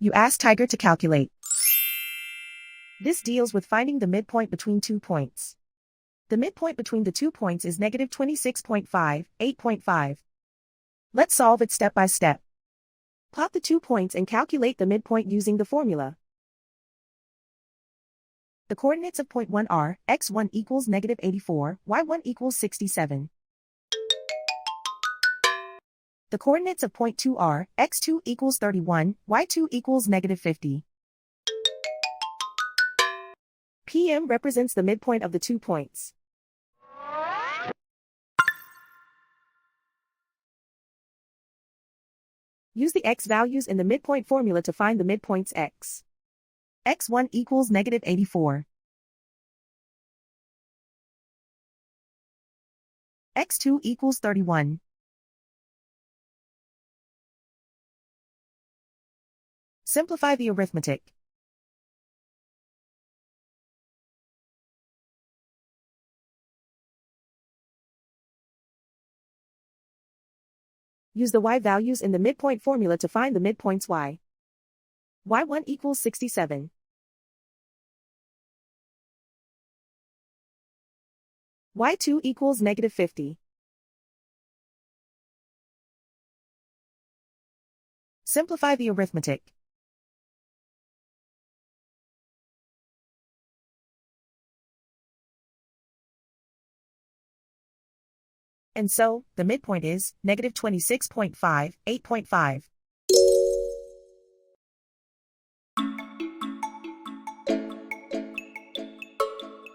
You ask Tiger to calculate. This deals with finding the midpoint between 2 points. The midpoint between the 2 points is negative 26.5, 8.5. Let's solve it step by step. Plot the 2 points and calculate the midpoint using the formula. The coordinates of point 1 are, x1 equals negative 84, y1 equals 67. The coordinates of point 2 are, x2 equals 31, y2 equals negative 50. PM represents the midpoint of the 2 points. Use the x values in the midpoint formula to find the midpoints x. x1 equals negative 84. x2 equals 31. Simplify the arithmetic. Use the y values in the midpoint formula to find the midpoints y. y1 equals 67. y2 equals negative 50. Simplify the arithmetic. And so, the midpoint is negative 26.5, 8.5.